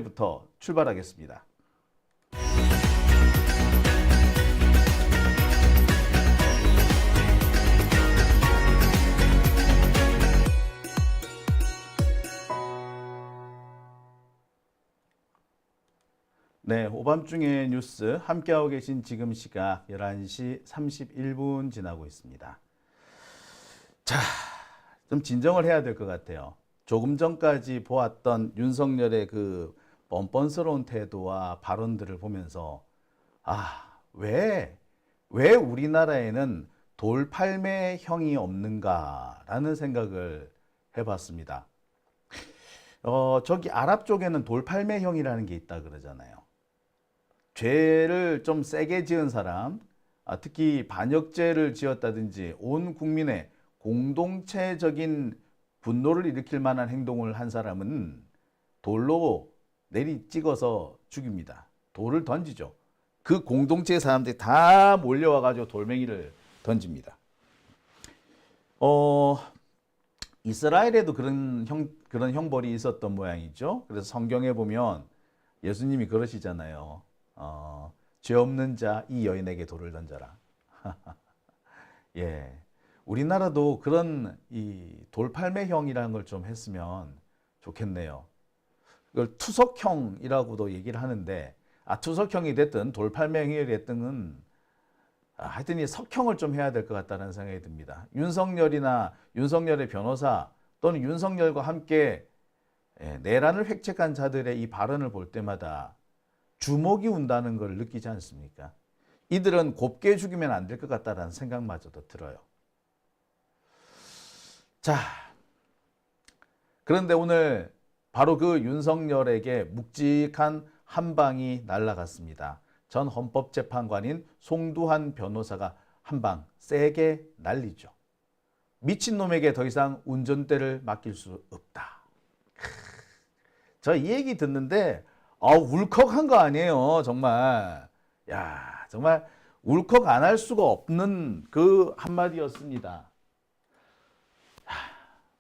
부터 출발하겠습니다. 네, 오밤중의 뉴스 함께하고 계신 지금 시각 11시 31분 지나고 있습니다. 자, 좀 진정을 해야 될 것 같아요. 조금 전까지 보았던 윤석열의 그 뻔뻔스러운 태도와 발언들을 보면서 왜 우리나라에는 돌팔매형이 없는가라는 생각을 해봤습니다. 저기 아랍 쪽에는 돌팔매형이라는 게 있다 그러잖아요. 죄를 좀 세게 지은 사람, 특히 반역죄를 지었다든지 온 국민의 공동체적인 분노를 일으킬 만한 행동을 한 사람은 돌로 내리 찍어서 죽입니다. 돌을 던지죠. 그 공동체의 사람들이 다 몰려와가지고 돌멩이를 던집니다. 이스라엘에도 그런 형벌이 있었던 모양이죠. 그래서 성경에 보면 예수님이 그러시잖아요. 죄 없는 자 이 여인에게 돌을 던져라. 예, 우리나라도 그런 이 돌팔매형이라는 걸 좀 했으면 좋겠네요. 그걸 투석형이라고도 얘기를 하는데, 투석형이 됐든 돌팔매형이 됐든 하여튼 이 석형을 좀 해야 될 것 같다는 생각이 듭니다. 윤석열이나 윤석열의 변호사 또는 윤석열과 함께 내란을 획책한 자들의 이 발언을 볼 때마다 주먹이 운다는 걸 느끼지 않습니까? 이들은 곱게 죽이면 안 될 것 같다는 생각마저도 들어요. 자, 그런데 오늘 바로 그 윤석열에게 묵직한 한 방이 날아갔습니다. 전 헌법재판관인 송두환 변호사가 한 방 세게 날리죠. 미친놈에게 더 이상 운전대를 맡길 수 없다. 저 이 얘기 듣는데 울컥한 거 아니에요, 정말. 야, 정말 울컥 안 할 수가 없는 그 한마디였습니다.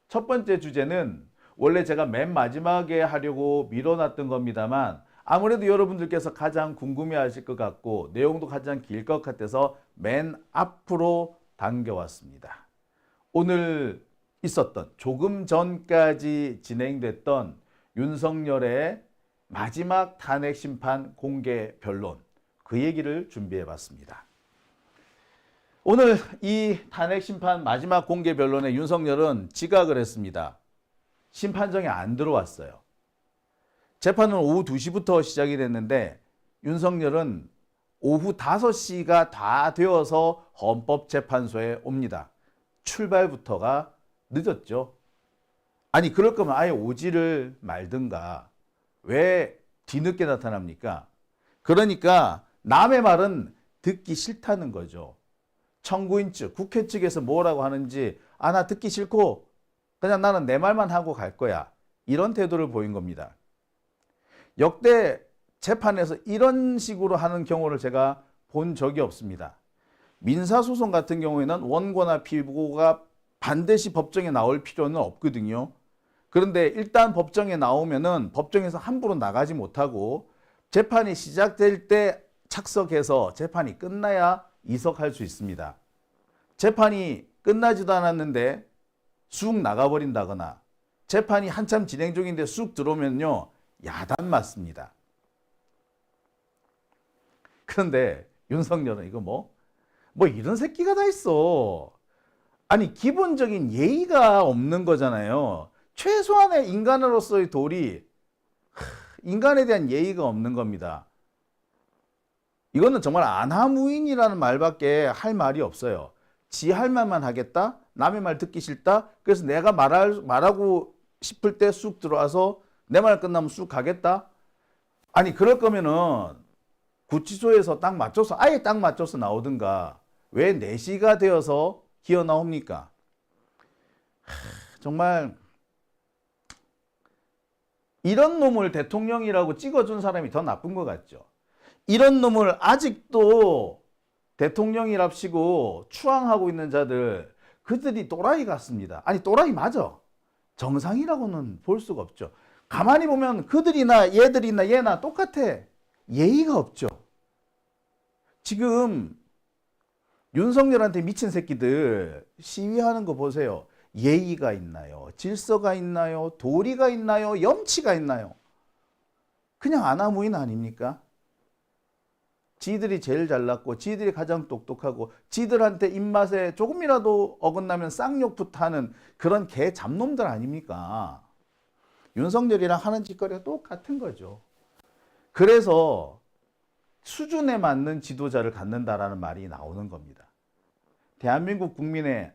첫 번째 주제는 원래 제가 맨 마지막에 하려고 미뤄놨던 겁니다만 아무래도 여러분들께서 가장 궁금해하실 것 같고 내용도 가장 길 것 같아서 맨 앞으로 당겨왔습니다. 오늘 있었던 조금 전까지 진행됐던 윤석열의 마지막 탄핵 심판 공개 변론, 그 얘기를 준비해 봤습니다. 오늘 이 탄핵 심판 마지막 공개 변론에 윤석열은 지각을 했습니다. 심판정에 안 들어왔어요. 재판은 오후 2시부터 시작이 됐는데 윤석열은 오후 5시가 다 되어서 헌법재판소에 옵니다. 출발부터가 늦었죠. 아니, 그럴 거면 아예 오지를 말든가. 왜 뒤늦게 나타납니까? 그러니까 남의 말은 듣기 싫다는 거죠. 청구인 측, 국회 측에서 뭐라고 하는지 나 듣기 싫고 그냥 나는 내 말만 하고 갈 거야. 이런 태도를 보인 겁니다. 역대 재판에서 이런 식으로 하는 경우를 제가 본 적이 없습니다. 민사소송 같은 경우에는 원고나 피고가 반드시 법정에 나올 필요는 없거든요. 그런데 일단 법정에 나오면은 법정에서 함부로 나가지 못하고 재판이 시작될 때 착석해서 재판이 끝나야 이석할 수 있습니다. 재판이 끝나지도 않았는데 쑥 나가버린다거나 재판이 한참 진행 중인데 쑥 들어오면요, 야단 맞습니다. 그런데 윤석열은 이거 뭐 이런 새끼가 다 있어. 아니, 기본적인 예의가 없는 거잖아요. 최소한의 인간으로서의 도리, 인간에 대한 예의가 없는 겁니다. 이거는 정말 안하무인이라는 말밖에 할 말이 없어요. 지 할 말만 하겠다? 남의 말 듣기 싫다? 그래서 내가 말하고 싶을 때 쑥 들어와서 내 말 끝나면 쑥 가겠다? 아니, 그럴 거면은 구치소에서 아예 딱 맞춰서 나오든가 왜 4시가 되어서 기어 나옵니까? 정말 이런 놈을 대통령이라고 찍어준 사람이 더 나쁜 것 같죠. 이런 놈을 아직도 대통령이랍시고 추앙하고 있는 자들, 그들이 또라이 같습니다. 아니, 또라이 맞아. 정상이라고는 볼 수가 없죠. 가만히 보면 그들이나 얘들이나 얘나 똑같아. 예의가 없죠. 지금 윤석열한테 미친 새끼들 시위하는 거 보세요. 예의가 있나요? 질서가 있나요? 도리가 있나요? 염치가 있나요? 그냥 아나무인 아닙니까? 지들이 제일 잘났고 지들이 가장 똑똑하고 지들한테 입맛에 조금이라도 어긋나면 쌍욕부터 하는 그런 개 잡놈들 아닙니까? 윤석열이랑 하는 짓거리가 똑같은 거죠. 그래서 수준에 맞는 지도자를 갖는다라는 말이 나오는 겁니다. 대한민국 국민의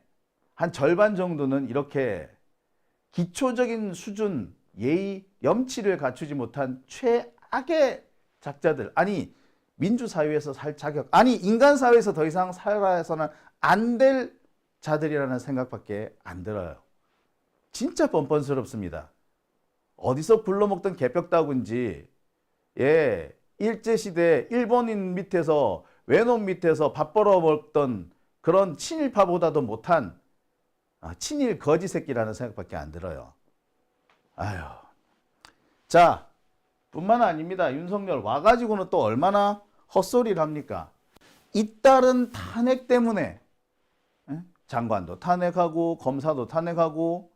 한 절반 정도는 이렇게 기초적인 수준, 예의, 염치를 갖추지 못한 최악의 작자들. 아니 민주사회에서 살 자격, 아니 인간사회에서 더 이상 살아서는 안 될 자들이라는 생각밖에 안 들어요. 진짜 뻔뻔스럽습니다. 어디서 굴러먹던 개벽다구인지, 예, 일제시대 일본인 밑에서 외놈 밑에서 밥 벌어먹던 그런 친일파보다도 못한 친일 거지 새끼라는 생각밖에 안 들어요. 아유, 자, 뿐만 아닙니다. 윤석열 와가지고는 또 얼마나 헛소리를 합니까? 잇따른 탄핵 때문에 장관도 탄핵하고 검사도 탄핵하고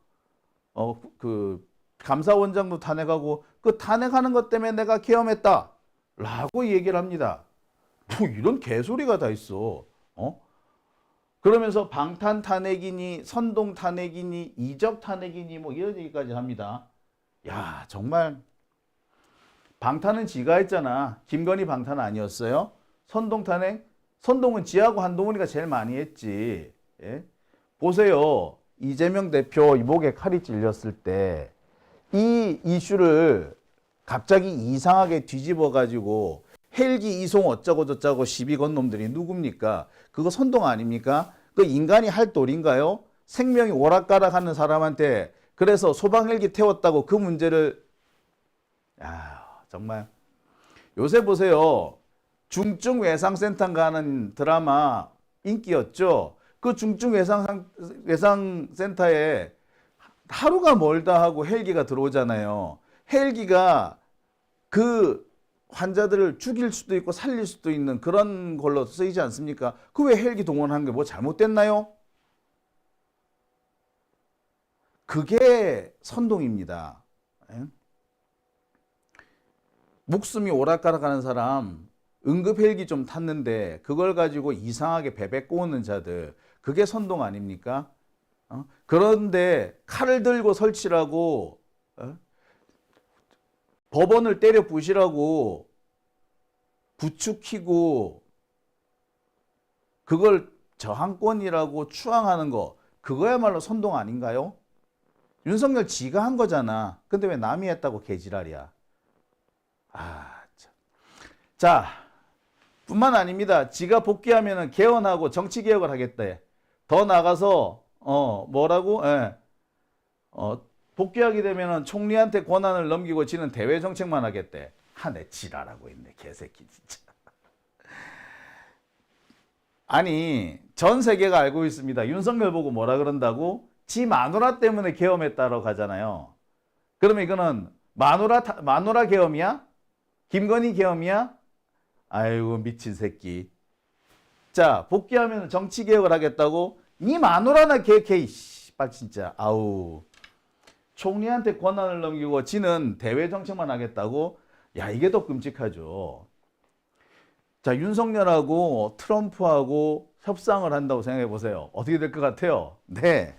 그 감사원장도 탄핵하고 그 탄핵하는 것 때문에 내가 계엄했다 라고 얘기를 합니다. 뭐 이런 개소리가 다 있어. 그러면서 방탄 탄핵이니 선동 탄핵이니 이적 탄핵이니 뭐 이런 얘기까지 합니다. 야, 정말 방탄은 지가 했잖아. 김건희 방탄 아니었어요? 선동 탄핵? 선동은 지하고 한동훈이가 제일 많이 했지. 예? 보세요. 이재명 대표 목에 칼이 찔렸을 때 이 이슈를 갑자기 이상하게 뒤집어 가지고 헬기 이송 어쩌고 저쩌고 시비 건 놈들이 누굽니까? 그거 선동 아닙니까? 그 인간이 할 도리인가요? 생명이 오락가락하는 사람한테 그래서 소방 헬기 태웠다고 그 문제를 정말 요새 보세요. 중증 외상센터 가는 드라마 인기였죠. 그 중증 외상센터에 하루가 멀다 하고 헬기가 들어오잖아요. 헬기가 그 환자들을 죽일 수도 있고 살릴 수도 있는 그런 걸로 쓰이지 않습니까? 그 왜 헬기 동원한 게 뭐 잘못됐나요? 그게 선동입니다. 목숨이 오락가락하는 사람 응급 헬기 좀 탔는데 그걸 가지고 이상하게 베베 꼬는 자들, 그게 선동 아닙니까? 그런데 칼을 들고 설치라고 법원을 때려 부시라고 부추기고 그걸 저항권이라고 추앙하는 거, 그거야말로 선동 아닌가요? 윤석열 지가 한 거잖아. 근데 왜 남이 했다고 개지랄이야. 참. 자, 뿐만 아닙니다. 지가 복귀하면 개헌하고 정치개혁을 하겠대. 더 나가서 뭐라고? 복귀하게 되면 총리한테 권한을 넘기고 지는 대외 정책만 하겠대. 한해 지랄하고 있네, 개새끼 진짜. 아니, 전 세계가 알고 있습니다. 윤석열 보고 뭐라 그런다고? 지 마누라 때문에 계엄했다라고 하잖아요. 그러면 이거는 마누라 계엄이야? 김건희 계엄이야? 아이고 미친 새끼. 자, 복귀하면 정치 개혁을 하겠다고? 니 마누라나 개개 씨발 진짜. 아우. 총리한테 권한을 넘기고 지는 대외 정책만 하겠다고? 야, 이게 더 끔찍하죠. 자, 윤석열하고 트럼프하고 협상을 한다고 생각해 보세요. 어떻게 될 것 같아요? 네.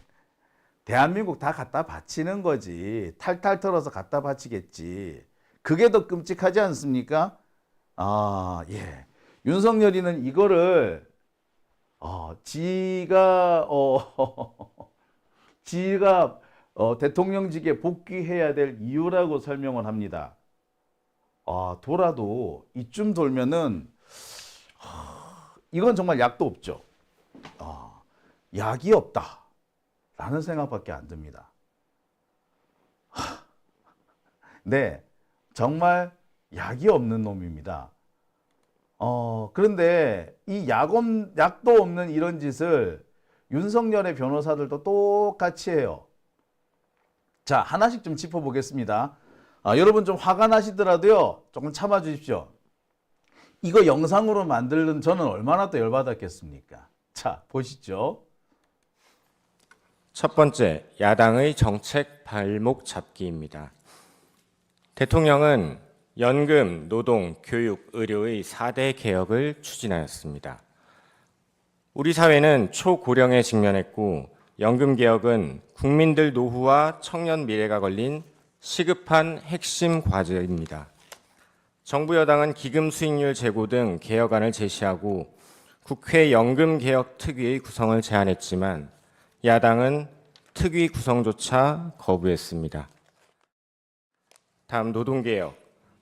대한민국 다 갖다 바치는 거지. 탈탈 털어서 갖다 바치겠지. 그게 더 끔찍하지 않습니까? 예. 윤석열이는 이거를 지가 대통령직에 복귀해야 될 이유라고 설명을 합니다. 돌아도 이쯤 돌면은 이건 정말 약도 없죠. 약이 없다 라는 생각밖에 안 듭니다. 네, 정말 약이 없는 놈입니다. 그런데 이 약도 없는 이런 짓을 윤석열의 변호사들도 똑같이 해요. 자, 하나씩 좀 짚어보겠습니다. 여러분 좀 화가 나시더라도요. 조금 참아 주십시오. 이거 영상으로 만들는 저는 얼마나 또 열받았겠습니까? 자, 보시죠. 첫 번째, 야당의 정책 발목 잡기입니다. 대통령은 연금, 노동, 교육, 의료의 4대 개혁을 추진하였습니다. 우리 사회는 초고령에 직면했고 연금 개혁은 국민들 노후와 청년 미래가 걸린 시급한 핵심 과제입니다. 정부 여당은 기금 수익률 제고 등 개혁안을 제시하고 국회 연금개혁특위의 구성을 제안했지만 야당은 특위 구성조차 거부했습니다. 다음 노동개혁.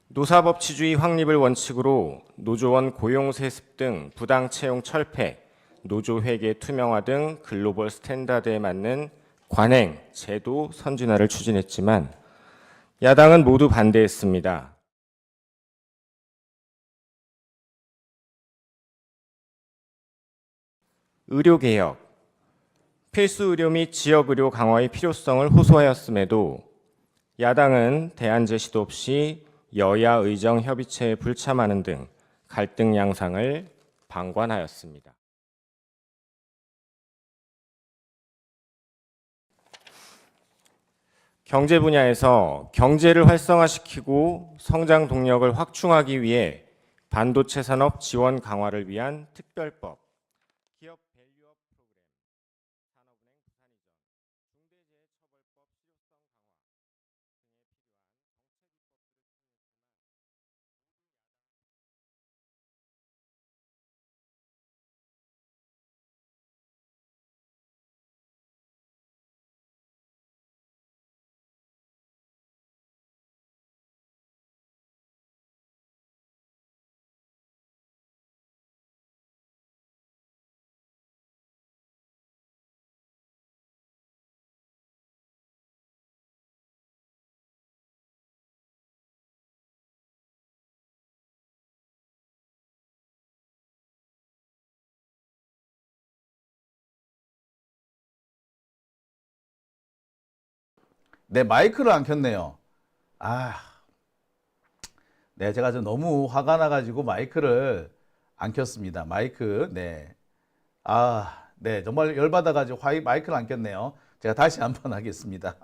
노사법치주의 확립을 원칙으로 노조원 고용세습 등 부당채용 철폐, 노조회계 투명화 등 글로벌 스탠다드에 맞는 관행, 제도 선진화를 추진했지만 야당은 모두 반대했습니다. 의료개혁. 필수 의료 및 지역 의료 강화의 필요성을 호소하였음에도 야당은 대안 제시도 없이 여야 의정 협의체에 불참하는 등 갈등 양상을 방관하였습니다. 경제 분야에서 경제를 활성화시키고 성장 동력을 확충하기 위해 반도체 산업 지원 강화를 위한 특별법, 기업 밸류업 프로그램, 산업은행 부산 이전, 중대재해처벌법 실효성 강화 등에 필요한 정책 입법들을 네, 마이크를 안 켰네요. 네, 제가 좀 너무 화가 나가지고 마이크를 안 켰습니다. 마이크, 네. 네, 정말 열받아가지고 마이크를 안 켰네요. 제가 다시 한번 하겠습니다.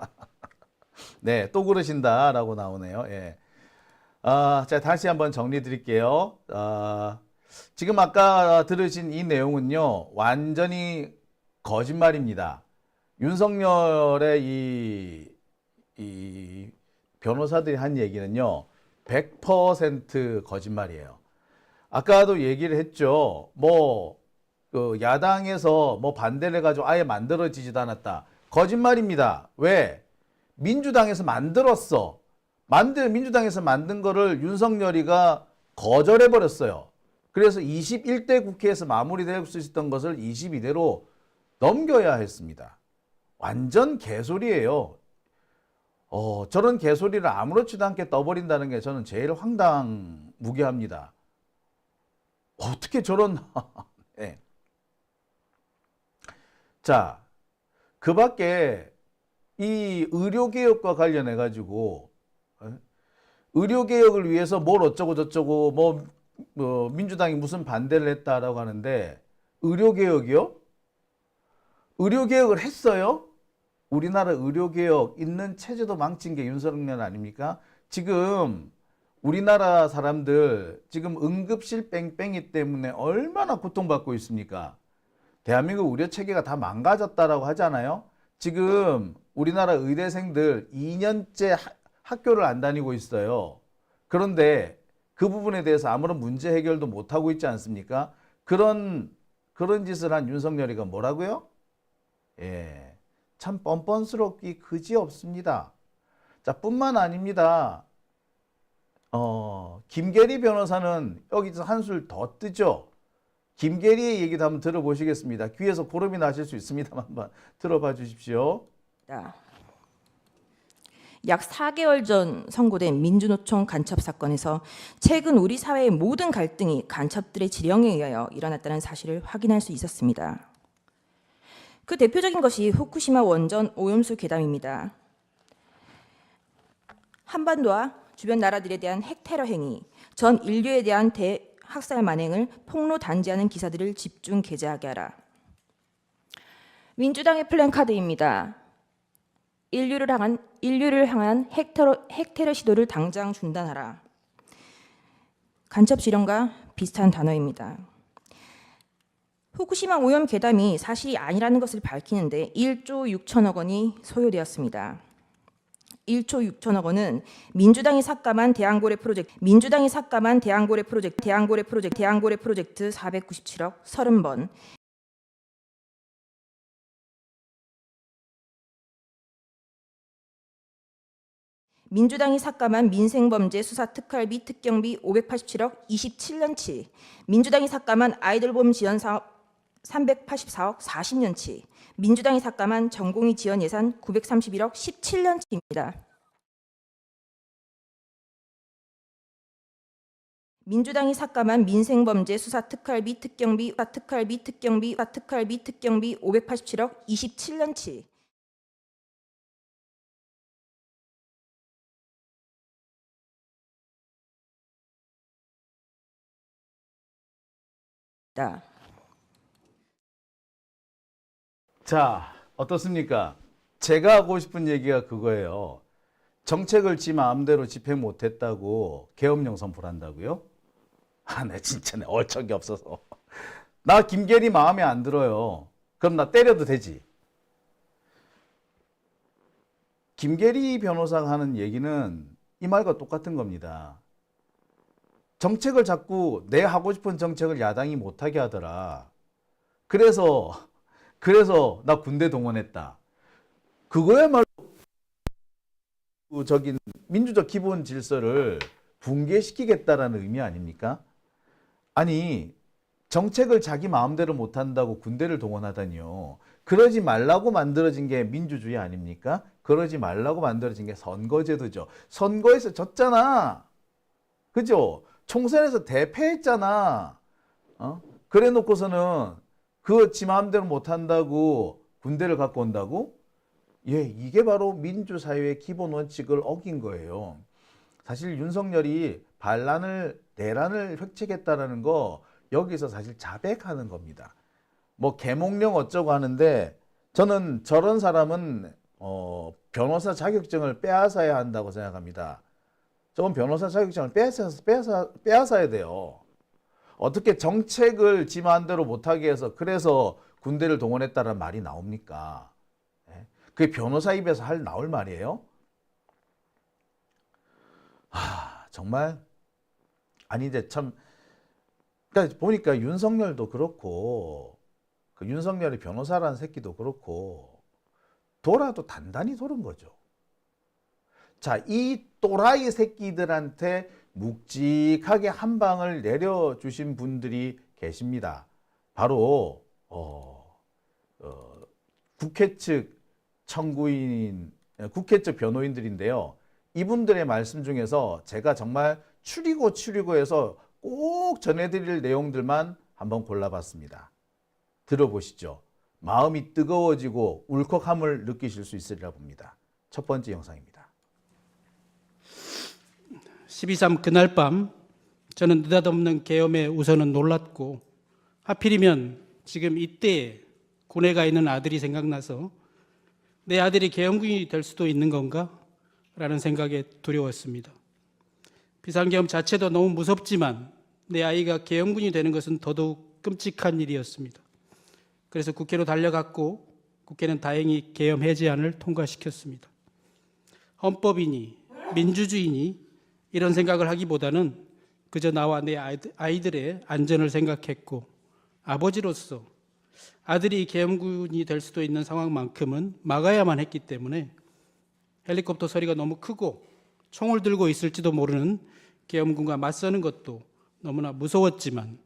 네, 또 그러신다라고 나오네요. 예. 자, 다시 한번 정리 드릴게요. 지금 아까 들으신 이 내용은요, 완전히 거짓말입니다. 윤석열의 이 변호사들이 한 얘기는요, 100% 거짓말이에요. 아까도 얘기를 했죠. 그 야당에서 반대를 해가지고 아예 만들어지지도 않았다. 거짓말입니다. 왜? 민주당에서 만들었어. 민주당에서 만든 거를 윤석열이가 거절해버렸어요. 그래서 21대 국회에서 마무리될 수 있었던 것을 22대로 넘겨야 했습니다. 완전 개소리예요. 저런 개소리를 아무렇지도 않게 떠버린다는 게 저는 제일 황당무계합니다. 어떻게 저런 네. 자, 그 밖에 이 의료개혁과 관련해 가지고 의료개혁을 위해서 뭘 어쩌고 저쩌고 민주당이 무슨 반대를 했다라고 하는데 의료개혁이요? 의료개혁을 했어요? 우리나라 의료개혁 있는 체제도 망친 게 윤석열 아닙니까? 지금 우리나라 사람들 지금 응급실 뺑뺑이 때문에 얼마나 고통받고 있습니까? 대한민국 의료체계가 다 망가졌다라고 하잖아요. 지금 우리나라 의대생들 2년째 학교를 안 다니고 있어요. 그런데 그 부분에 대해서 아무런 문제 해결도 못하고 있지 않습니까? 그런 짓을 한 윤석열이가 뭐라고요? 예. 참 뻔뻔스럽기 그지없습니다. 자, 뿐만 아닙니다. 김계리 변호사는 여기서 한술 더 뜨죠. 김계리의 얘기도 한번 들어보시겠습니다. 귀에서 고름이 나실 수 있습니다만 한번 들어봐 주십시오. 약 4개월 전 선고된 민주노총 간첩 사건에서 최근 우리 사회의 모든 갈등이 간첩들의 지령에 의하여 일어났다는 사실을 확인할 수 있었습니다. 그 대표적인 것이 후쿠시마 원전 오염수 괴담입니다. 한반도와 주변 나라들에 대한 핵 테러 행위, 전 인류에 대한 대학살 만행을 폭로 단지하는 기사들을 집중 게재하게 하라. 민주당의 플랜카드입니다. 인류를 향한 핵 테러 시도를 당장 중단하라. 간첩 지령과 비슷한 단어입니다. 후쿠시마 오염 괴담이 사실이 아니라는 것을 밝히는데 1조 6천억 원이 소요되었습니다. 1조 6천억 원은 민주당이 삭감한 대왕고래 프로젝트 497억 30번, 민주당이 삭감한 민생범죄 수사 특활비 특경비 587억 27년치, 민주당이 삭감한 아이들보험 지원 사업 384억 40년치, 민주당이 삭감한 전공의 지원 예산 931억 17년치입니다. 민주당이 삭감한 민생범죄 수사 특활비 특경비 587억 27년치, 자, 어떻습니까? 제가 하고 싶은 얘기가 그거예요. 정책을 지 마음대로 집행 못했다고 계엄령 선포한다고요? 아, 내 진짜 내 얼척이 없어서. 나 김계리 마음에 안 들어요. 그럼 나 때려도 되지. 김계리 변호사가 하는 얘기는 이 말과 똑같은 겁니다. 정책을 자꾸 내 하고 싶은 정책을 야당이 못하게 하더라. 그래서 나 군대 동원했다. 그거야말로 적인 민주적 기본 질서를 붕괴시키겠다라는 의미 아닙니까? 아니, 정책을 자기 마음대로 못한다고 군대를 동원하다니요. 그러지 말라고 만들어진 게 민주주의 아닙니까? 그러지 말라고 만들어진 게 선거제도죠. 선거에서 졌잖아. 그죠? 총선에서 대패했잖아. 그래 놓고서는 그거 지 마음대로 못한다고 군대를 갖고 온다고? 예, 이게 바로 민주사회의 기본 원칙을 어긴 거예요. 사실 윤석열이 내란을 획책했다라는 거 여기서 사실 자백하는 겁니다. 뭐 계몽령 어쩌고 하는데 저는 저런 사람은 변호사 자격증을 빼앗아야 한다고 생각합니다. 저건 변호사 자격증을 빼앗아야 돼요. 어떻게 정책을 지 마음대로 못하게 해서 그래서 군대를 동원했다는 말이 나옵니까? 그게 변호사 입에서 나올 말이에요? 정말 아니 이제 참 그러니까 보니까 윤석열도 그렇고 그 윤석열이 변호사라는 새끼도 그렇고 돌아도 단단히 돌은 거죠. 자, 이 또라이 새끼들한테 묵직하게 한 방을 내려주신 분들이 계십니다. 바로 국회 측 국회 측 변호인들인데요. 이분들의 말씀 중에서 제가 정말 추리고해서 꼭 전해드릴 내용들만 한번 골라봤습니다. 들어보시죠. 마음이 뜨거워지고 울컥함을 느끼실 수 있으리라 봅니다. 첫 번째 영상입니다. 12.3 그날 밤 저는 느닷없는 계엄에 우선은 놀랐고 하필이면 지금 이때 군에 가 있는 아들이 생각나서 내 아들이 계엄군이 될 수도 있는 건가? 라는 생각에 두려웠습니다. 비상계엄 자체도 너무 무섭지만 내 아이가 계엄군이 되는 것은 더더욱 끔찍한 일이었습니다. 그래서 국회로 달려갔고 국회는 다행히 계엄 해제안을 통과시켰습니다. 헌법이니 민주주의니 이런 생각을 하기보다는 그저 나와 내 아이들의 안전을 생각했고 아버지로서 아들이 계엄군이 될 수도 있는 상황만큼은 막아야만 했기 때문에 헬리콥터 소리가 너무 크고 총을 들고 있을지도 모르는 계엄군과 맞서는 것도 너무나 무서웠지만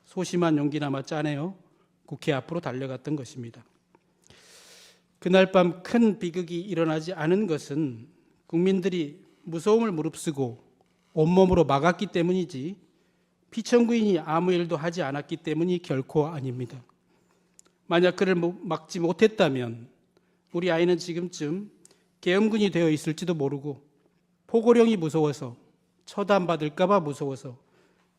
소심한 용기나마 짜내어 국회 앞으로 달려갔던 것입니다. 그날 밤 큰 비극이 일어나지 않은 것은 국민들이 무서움을 무릅쓰고 온몸으로 막았기 때문이지 피청구인이 아무 일도 하지 않았기 때문이 결코 아닙니다. 만약 그를 막지 못했다면 우리 아이는 지금쯤 계엄군이 되어 있을지도 모르고 포고령이 무서워서, 처단받을까 봐 무서워서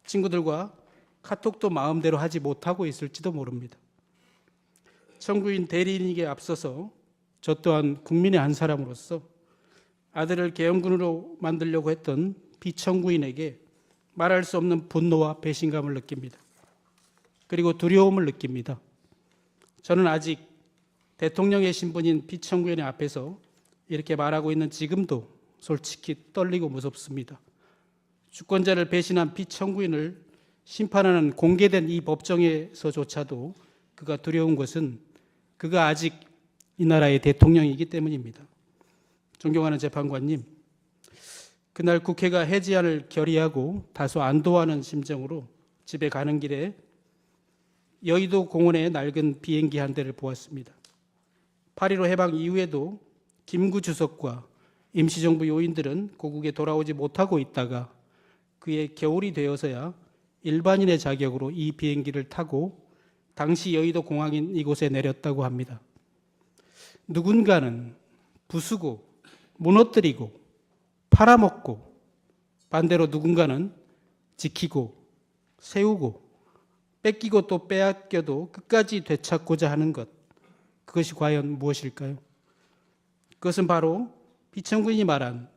친구들과 카톡도 마음대로 하지 못하고 있을지도 모릅니다. 청구인 대리인에게 앞서서 저 또한 국민의 한 사람으로서 아들을 계엄군으로 만들려고 했던 피청구인에게 말할 수 없는 분노와 배신감을 느낍니다. 그리고 두려움을 느낍니다. 저는 아직 대통령의 신분인 피청구인의 앞에서 이렇게 말하고 있는 지금도 솔직히 떨리고 무섭습니다. 주권자를 배신한 피청구인을 심판하는 공개된 이 법정에서조차도 그가 두려운 것은 그가 아직 이 나라의 대통령이기 때문입니다. 존경하는 재판관님, 그날 국회가 해지안을 결의하고 다소 안도하는 심정으로 집에 가는 길에 여의도 공원에 낡은 비행기 한 대를 보았습니다. 8.15 해방 이후에도 김구 주석과 임시정부 요인들은 고국에 돌아오지 못하고 있다가 그의 겨울이 되어서야 일반인의 자격으로 이 비행기를 타고 당시 여의도 공항인 이곳에 내렸다고 합니다. 누군가는 부수고 무너뜨리고 팔아먹고, 반대로 누군가는 지키고 세우고 뺏기고 또 빼앗겨도 끝까지 되찾고자 하는 것, 그것이 과연 무엇일까요? 그것은 바로 피청구인이 말한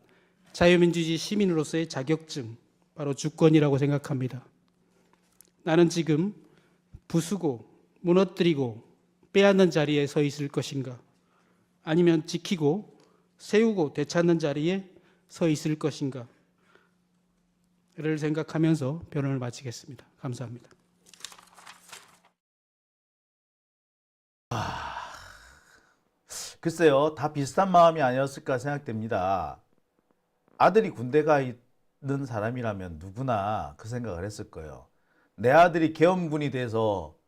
자유민주주의 시민으로서의 자격증, 바로 주권이라고 생각합니다. 나는 지금 부수고 무너뜨리고 빼앗는 자리에 서 있을 것인가, 아니면 지키고 세우고 되찾는 자리에 서 있을 것인가를 생각하면서 변론을 마치겠습니다. 감사합니다. 글쎄요, 다 비슷한 마음이 아니었을까 생각됩니다. 아들이 군대 가 있는 사람이라면 누구나 그 생각을 했을 거예요. 내 아들이 계엄군이 돼서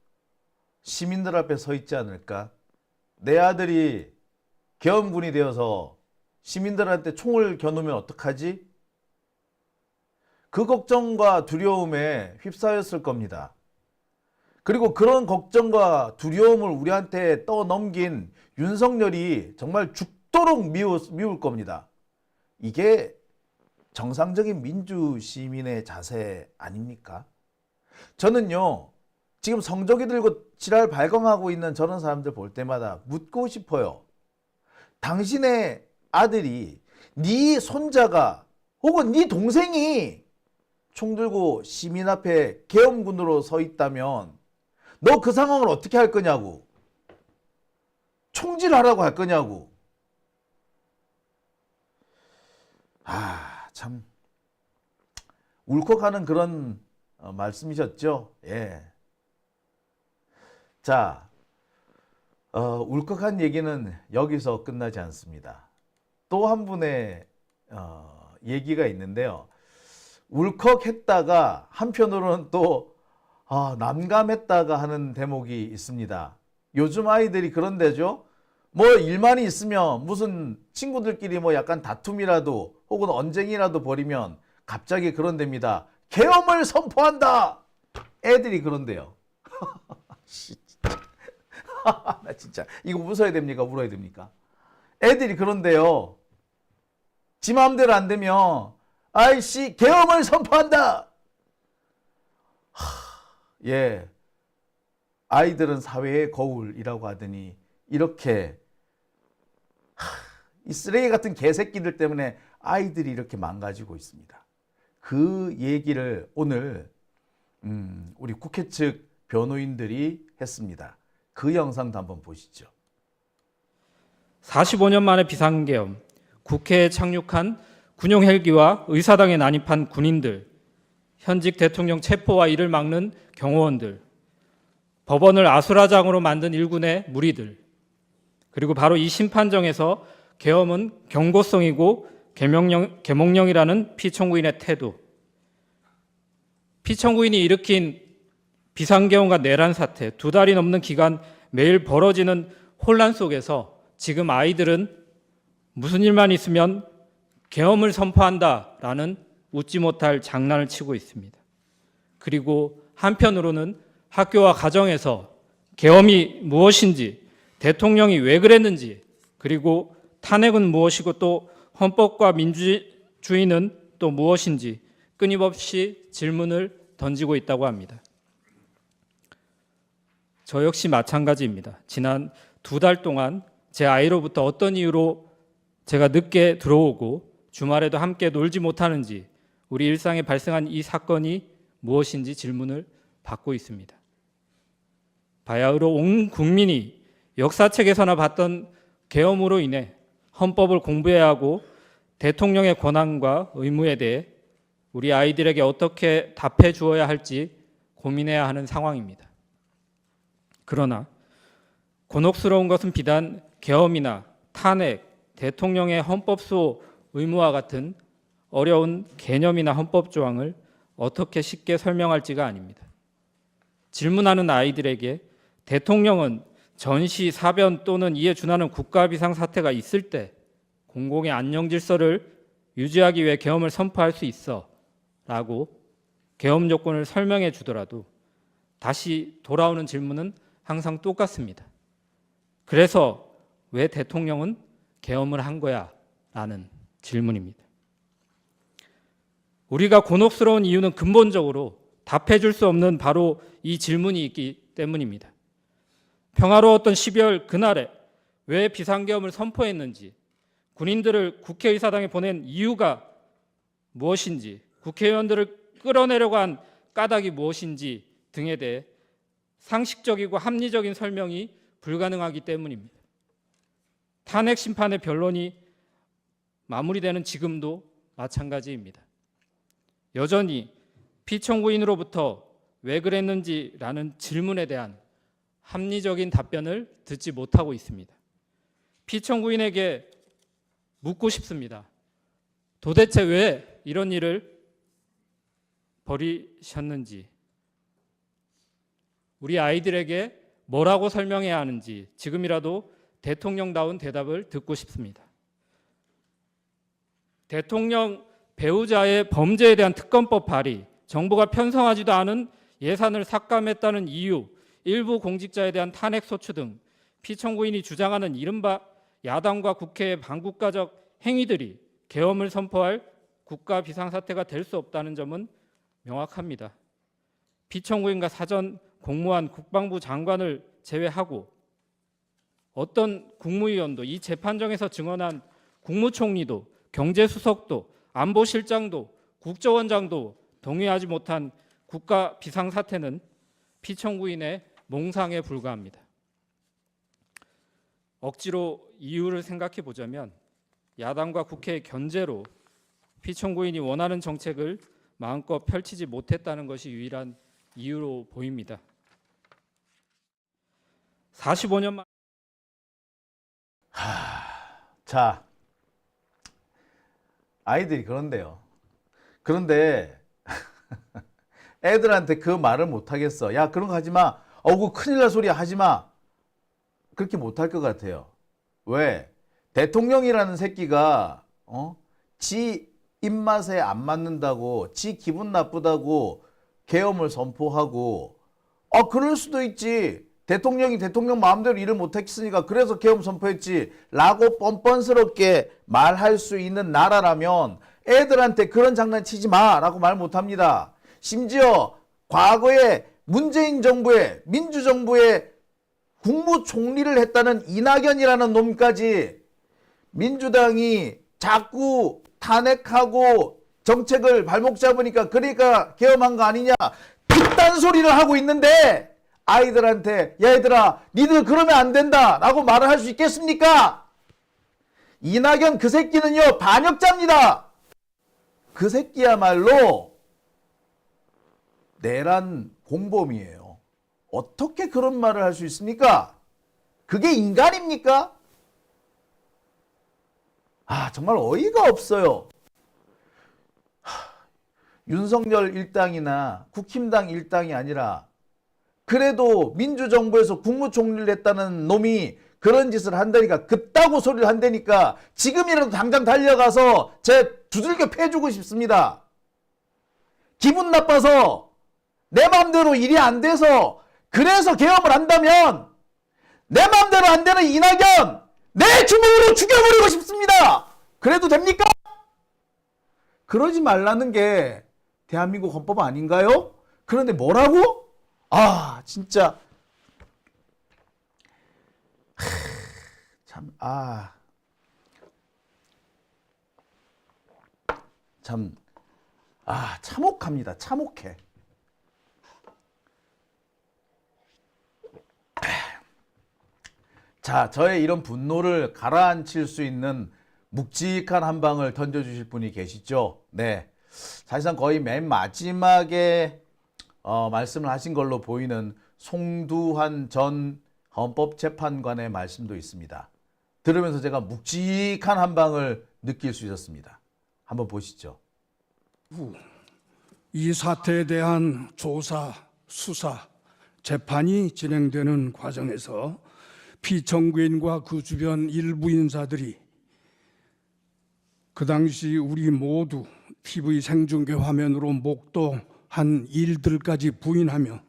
시민들 앞에 서 있지 않을까? 내 아들이 계엄군이 되어서 시민들한테 총을 겨누면 어떡하지? 그 걱정과 두려움에 휩싸였을 겁니다. 그리고 그런 걱정과 두려움을 우리한테 떠넘긴 윤석열이 정말 죽도록 미울 겁니다. 이게 정상적인 민주시민의 자세 아닙니까? 저는요, 지금 성적이 들고 지랄 발광하고 있는 저런 사람들 볼 때마다 묻고 싶어요. 당신의 아들이, 네 손자가 혹은 네 동생이 총 들고 시민 앞에 계엄군으로 서 있다면 너 그 상황을 어떻게 할 거냐고. 총질하라고 할 거냐고. 참 울컥하는 그런 말씀이셨죠. 예. 자, 울컥한 얘기는 여기서 끝나지 않습니다. 또 한 분의 얘기가 있는데요. 울컥했다가 한편으로는 또 난감했다가 하는 대목이 있습니다. 요즘 아이들이 그런데죠. 뭐 일만이 있으면 무슨 친구들끼리 뭐 약간 다툼이라도 혹은 언쟁이라도 벌이면 갑자기 그런답니다. 계엄을 선포한다. 애들이 그런데요. 나 진짜 이거 웃어야 됩니까? 울어야 됩니까? 애들이 그런데요. 지 마음대로 안 되면 아이씨 계엄을 선포한다. 예, 아이들은 사회의 거울이라고 하더니 이렇게 이 쓰레기 같은 개새끼들 때문에 아이들이 이렇게 망가지고 있습니다. 그 얘기를 오늘 우리 국회 측 변호인들이 했습니다. 그 영상도 한번 보시죠. 45년 만에 비상계엄, 국회에 착륙한 군용 헬기와 의사당에 난입한 군인들, 현직 대통령 체포와 이를 막는 경호원들, 법원을 아수라장으로 만든 일군의 무리들, 그리고 바로 이 심판정에서 계엄은 경고성이고 계몽령이라는 피청구인의 태도, 피청구인이 일으킨 비상계엄과 내란 사태, 2달이 넘는 기간 매일 벌어지는 혼란 속에서 지금 아이들은 무슨 일만 있으면 계엄을 선포한다라는 웃지 못할 장난을 치고 있습니다. 그리고 한편으로는 학교와 가정에서 계엄이 무엇인지, 대통령이 왜 그랬는지, 그리고 탄핵은 무엇이고 또 헌법과 민주주의 주인은 또 무엇인지 끊임없이 질문을 던지고 있다고 합니다. 저 역시 마찬가지입니다. 지난 2달 동안 제 아이로부터 어떤 이유로 제가 늦게 들어오고 주말에도 함께 놀지 못하는지, 우리 일상에 발생한 이 사건이 무엇인지 질문을 받고 있습니다. 바야흐로 온 국민이 역사책에서나 봤던 계엄으로 인해 헌법을 공부해야 하고 대통령의 권한과 의무에 대해 우리 아이들에게 어떻게 답해 주어야 할지 고민해야 하는 상황입니다. 그러나 곤혹스러운 것은 비단 계엄이나 탄핵, 대통령의 헌법수호 의무와 같은 어려운 개념이나 헌법 조항을 어떻게 쉽게 설명할지가 아닙니다. 질문하는 아이들에게 대통령은 전시, 사변 또는 이에 준하는 국가 비상 사태가 있을 때 공공의 안녕 질서를 유지하기 위해 계엄을 선포할 수 있어 라고 계엄 조건을 설명해 주더라도 다시 돌아오는 질문은 항상 똑같습니다. 그래서 왜 대통령은 계엄을 한 거야? 라는 질문입니다. 우리가 곤혹스러운 이유는 근본적으로 답해 줄 수 없는 바로 이 질문이 있기 때문입니다. 평화로웠던 12월 그날에 왜 비상계엄을 선포했는지, 군인들을 국회의사당에 보낸 이유가 무엇인지, 국회의원들을 끌어내려고 한 까닭이 무엇인지 등에 대해 상식적이고 합리적인 설명이 불가능하기 때문입니다. 탄핵 심판의 변론이 마무리되는 지금도 마찬가지입니다. 여전히 피청구인으로부터 왜 그랬는지라는 질문에 대한 합리적인 답변을 듣지 못하고 있습니다. 피청구인에게 묻고 싶습니다. 도대체 왜 이런 일을 벌이셨는지, 우리 아이들에게 뭐라고 설명해야 하는지 지금이라도 대통령다운 대답을 듣고 싶습니다. 대통령 배우자의 범죄에 대한 특검법 발의, 정부가 편성하지도 않은 예산을 삭감했다는 이유, 일부 공직자에 대한 탄핵 소추 등 피청구인이 주장하는 이른바 야당과 국회의 반국가적 행위들이 계엄을 선포할 국가 비상사태가 될 수 없다는 점은 명확합니다. 피청구인과 사전 공무원 국방부 장관을 제외하고 어떤 국무위원도, 이 재판정에서 증언한 국무총리도, 경제수석도, 안보실장도, 국정원장도 동의하지 못한 국가 비상사태는 피청구인의 몽상에 불과합니다. 억지로 이유를 생각해 보자면 야당과 국회의 견제로 피청구인이 원하는 정책을 마음껏 펼치지 못했다는 것이 유일한 이유로 보입니다. 45년 만 자, 아이들이 그런데요. 그런데 애들한테 그 말을 못 하겠어. 야, 그런 거 하지 마. 그 큰일 날 소리 하지 마. 그렇게 못 할 것 같아요. 왜? 대통령이라는 새끼가 지 입맛에 안 맞는다고, 지 기분 나쁘다고 계엄을 선포하고, 그럴 수도 있지. 대통령이 대통령 마음대로 일을 못했으니까 그래서 계엄 선포했지 라고 뻔뻔스럽게 말할 수 있는 나라라면 애들한테 그런 장난 치지 마 라고 말 못합니다. 심지어 과거에 문재인 정부의, 민주정부의 국무총리를 했다는 이낙연이라는 놈까지 민주당이 자꾸 탄핵하고 정책을 발목 잡으니까 그러니까 계엄한 거 아니냐, 그딴 소리를 하고 있는데 아이들한테 야 얘들아 니들 그러면 안 된다 라고 말을 할 수 있겠습니까? 이낙연 그 새끼는요 반역자입니다. 그 새끼야말로 내란 공범이에요. 어떻게 그런 말을 할 수 있습니까? 그게 인간입니까? 정말 어이가 없어요. 윤석열 일당이나 국힘당 일당이 아니라 그래도 민주정부에서 국무총리를 했다는 놈이 그런 짓을 한다니까, 그따구 소리를 한다니까 지금이라도 당장 달려가서 제 두들겨 패주고 싶습니다. 기분 나빠서 내 맘대로 일이 안 돼서 그래서 계엄을 한다면 내 맘대로 안 되는 이낙연 내 주먹으로 죽여버리고 싶습니다. 그래도 됩니까? 그러지 말라는 게 대한민국 헌법 아닌가요? 그런데 뭐라고? 아, 진짜. 참, 참혹합니다. 참혹해. 자, 저의 이런 분노를 가라앉힐 수 있는 묵직한 한 방을 던져주실 분이 계시죠? 네. 사실상 거의 맨 마지막에 말씀을 하신 걸로 보이는 송두환 전 헌법재판관의 말씀도 있습니다. 들으면서 제가 묵직한 한 방을 느낄 수 있었습니다. 한번 보시죠. 이 사태에 대한 조사, 수사, 재판이 진행되는 과정에서 피청구인과 그 주변 일부 인사들이 그 당시 우리 모두 TV 생중계 화면으로 목도한 일들까지 부인하며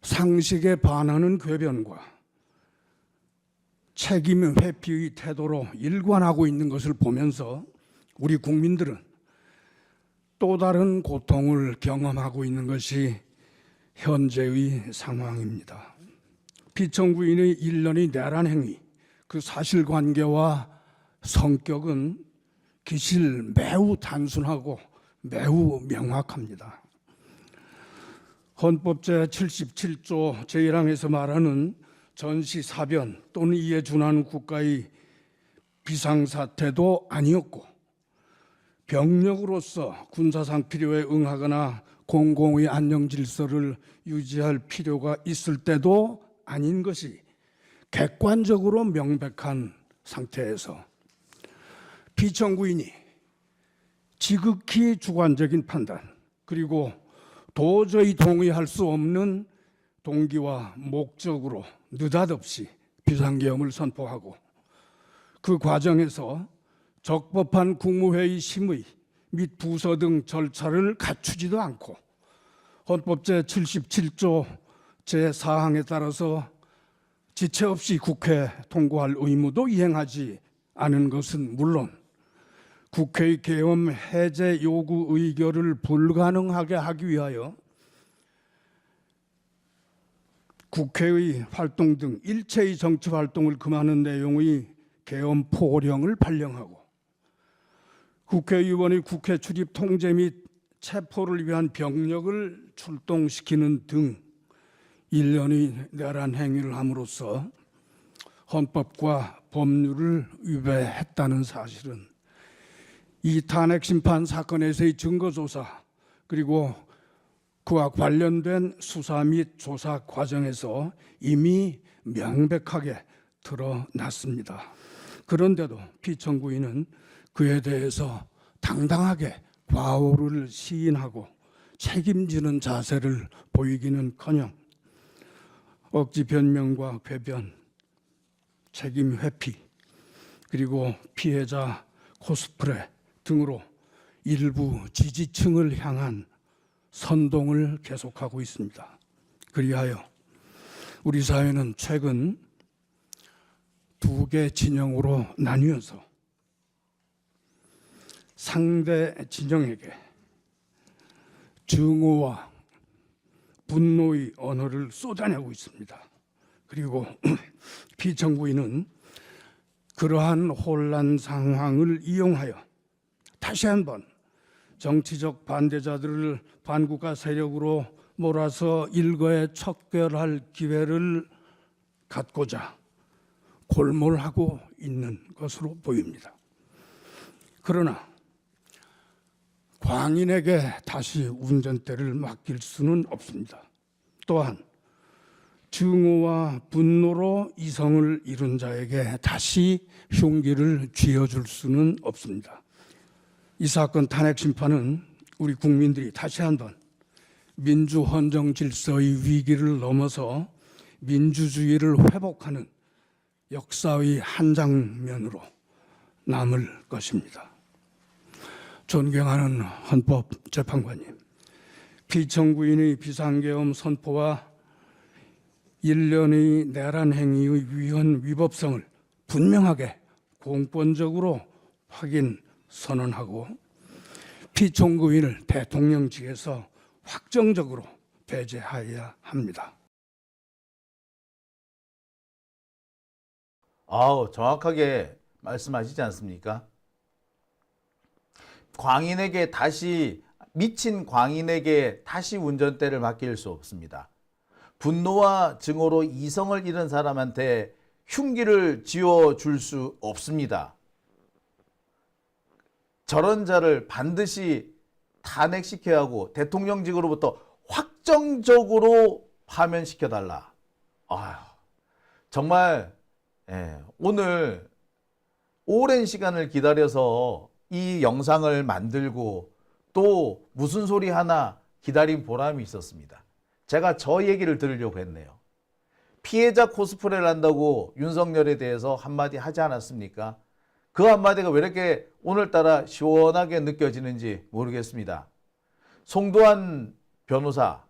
상식에 반하는 궤변과 책임 회피의 태도로 일관하고 있는 것을 보면서 우리 국민들은 또 다른 고통을 경험하고 있는 것이 현재의 상황입니다. 피청구인의 일련의 내란 행위, 그 사실관계와 성격은 기실 매우 단순하고 매우 명확합니다. 헌법 제77조 제1항에서 말하는 전시사변 또는 이에 준하는 국가의 비상사태도 아니었고 병력으로서 군사상 필요에 응하거나 공공의 안녕질서를 유지할 필요가 있을 때도 아닌 것이 객관적으로 명백한 상태에서 피청구인이 지극히 주관적인 판단 그리고 도저히 동의할 수 없는 동기와 목적으로 느닷없이 비상계엄을 선포하고 그 과정에서 적법한 국무회의 심의 및 부서 등 절차를 갖추지도 않고 헌법 제77조 제4항에 따라서 지체 없이 국회 통과할 의무도 이행하지 않은 것은 물론 국회의 계엄 해제 요구 의결을 불가능하게 하기 위하여 국회의 활동 등 일체의 정치 활동을 금하는 내용의 계엄 포령을 발령하고 국회의원의 국회 출입 통제 및 체포를 위한 병력을 출동시키는 등 일련의 내란 행위를 함으로써 헌법과 법률을 위배했다는 사실은 이 탄핵심판 사건에서의 증거조사 그리고 그와 관련된 수사 및 조사 과정에서 이미 명백하게 드러났습니다. 그런데도 피청구인은 그에 대해서 당당하게 과오를 시인하고 책임지는 자세를 보이기는커녕 억지 변명과 궤변, 책임 회피, 그리고 피해자 코스프레 등으로 일부 지지층을 향한 선동을 계속하고 있습니다. 그리하여 우리 사회는 최근 두 개 진영으로 나뉘어서 상대 진영에게 증오와 분노의 언어를 쏟아내고 있습니다. 그리고 피청구인은 그러한 혼란 상황을 이용하여 다시 한번 정치적 반대자들을 반국가 세력으로 몰아서 일거에 척결할 기회를 갖고자 골몰하고 있는 것으로 보입니다. 그러나 광인에게 다시 운전대를 맡길 수는 없습니다. 또한 증오와 분노로 이성을 잃은 자에게 다시 흉기를 쥐어줄 수는 없습니다. 이 사건 탄핵 심판은 우리 국민들이 다시 한번 민주 헌정 질서의 위기를 넘어서 민주주의를 회복하는 역사의 한 장면으로 남을 것입니다. 존경하는 헌법재판관님, 피청구인의 비상계엄 선포와 일련의 내란 행위의 위헌 위법성을 분명하게 공권적으로 확인 선언하고 피청구인을 대통령직에서 확정적으로 배제하여야 합니다. 아우, 정확하게 말씀하시지 않습니까? 미친 광인에게 다시 운전대를 맡길 수 없습니다. 분노와 증오로 이성을 잃은 사람한테 흉기를 쥐어줄 수 없습니다. 저런 자를 반드시 탄핵시켜야 하고 대통령직으로부터 확정적으로 파면시켜달라. 아휴, 정말 오늘 오랜 시간을 기다려서 이 영상을 만들고 또 무슨 소리 하나 기다린 보람이 있었습니다. 제가 저 얘기를 들으려고 했네요. 피해자 코스프레를 한다고 윤석열에 대해서 한마디 하지 않았습니까? 그 한마디가 왜 이렇게 오늘따라 시원하게 느껴지는지 모르겠습니다. 송도한 변호사,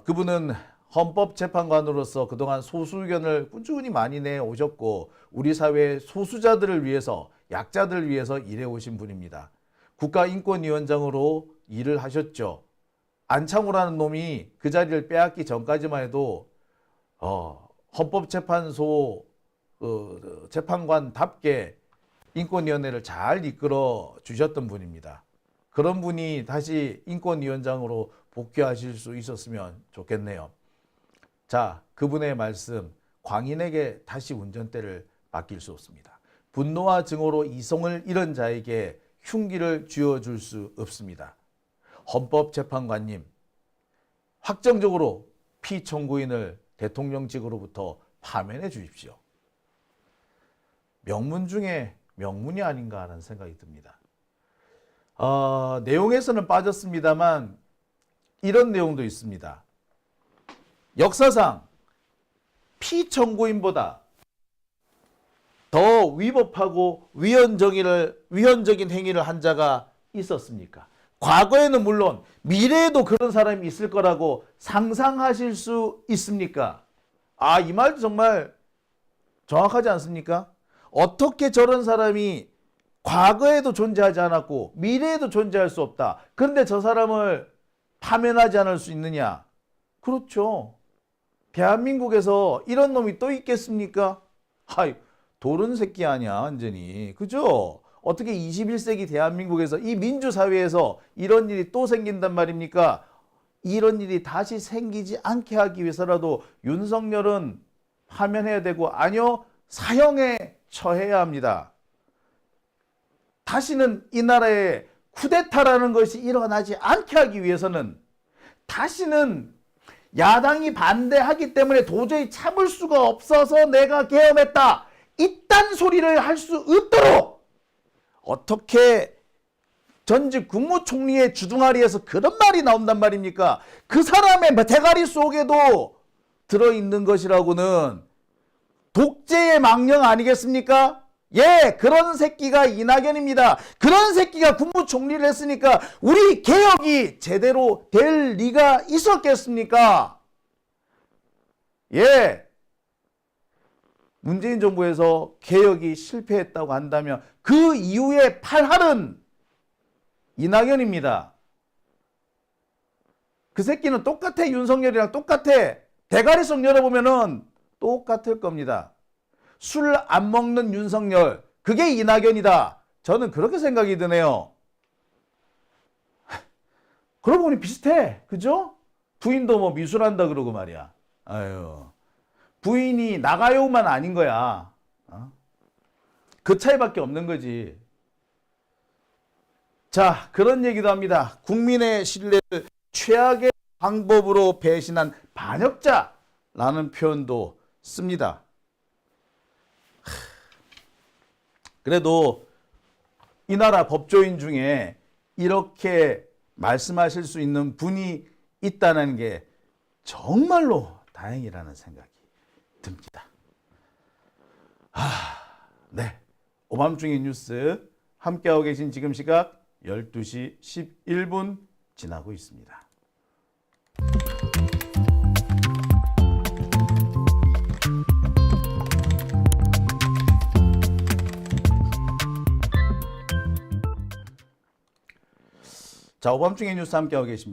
그분은 헌법재판관으로서 그동안 소수 의견을 꾸준히 많이 내오셨고 우리 사회의 소수자들을 위해서, 약자들을 위해서 일해오신 분입니다. 국가인권위원장으로 일을 하셨죠. 안창호라는 놈이 그 자리를 빼앗기 전까지만 해도 헌법재판소 재판관답게 인권위원회를 잘 이끌어 주셨던 분입니다. 그런 분이 다시 인권위원장으로 복귀하실 수 있었으면 좋겠네요. 자, 그분의 말씀, 광인에게 다시 운전대를 맡길 수 없습니다. 분노와 증오로 이성을 잃은 자에게 흉기를 쥐어줄 수 없습니다. 헌법재판관님, 확정적으로 피청구인을 대통령직으로부터 파면해 주십시오. 명문 중에 명문이 아닌가 하는 생각이 듭니다. 내용에서는 빠졌습니다만 이런 내용도 있습니다. 역사상 피청구인보다 더 위법하고 위헌적인 행위를 한 자가 있었습니까? 과거에는 물론 미래에도 그런 사람이 있을 거라고 상상하실 수 있습니까? 이 말도 정말 정확하지 않습니까? 어떻게 저런 사람이 과거에도 존재하지 않았고 미래에도 존재할 수 없다. 그런데 저 사람을 파면하지 않을 수 있느냐? 그렇죠. 대한민국에서 이런 놈이 또 있겠습니까? 도른 새끼 아니야, 완전히. 그죠? 어떻게 21세기 대한민국에서 이 민주사회에서 이런 일이 또 생긴단 말입니까? 이런 일이 다시 생기지 않게 하기 위해서라도 윤석열은 파면해야 되고, 아니요, 사형에 처해야 합니다. 다시는 이 나라에 쿠데타라는 것이 일어나지 않게 하기 위해서는, 다시는 야당이 반대하기 때문에 도저히 참을 수가 없어서 내가 계엄했다, 이딴 소리를 할 수 없도록 어떻게 전직 국무총리의 주둥아리에서 그런 말이 나온단 말입니까? 그 사람의 대가리 속에도 들어있는 것이라고는 독재의 망령 아니겠습니까? 예, 그런 새끼가 이낙연입니다. 그런 새끼가 국무총리를 했으니까 우리 개혁이 제대로 될 리가 있었겠습니까? 예, 문재인 정부에서 개혁이 실패했다고 한다면 그 이후의 팔할은 이낙연입니다. 그 새끼는 똑같아. 윤석열이랑 똑같아. 대가리속 열어보면은 똑같을 겁니다. 술 안 먹는 윤석열, 그게 이낙연이다. 저는 그렇게 생각이 드네요. 그러고 보니 비슷해. 그죠? 부인도 뭐 미술한다 그러고 말이야. 아유, 부인이 나가요만 아닌 거야. 그 차이밖에 없는 거지. 자, 그런 얘기도 합니다. 국민의 신뢰를 최악의 방법으로 배신한 반역자라는 표현도 씁니다. 그래도 이 나라 법조인 중에 이렇게 말씀하실 수 있는 분이 있다는 게 정말로 다행이라는 생각이 듭니다. 네, 오밤중의 뉴스 함께하고 계신 지금 시각 12시 11분 지나고 있습니다. 자, 오밤중에 뉴스 함께하고 계십니다.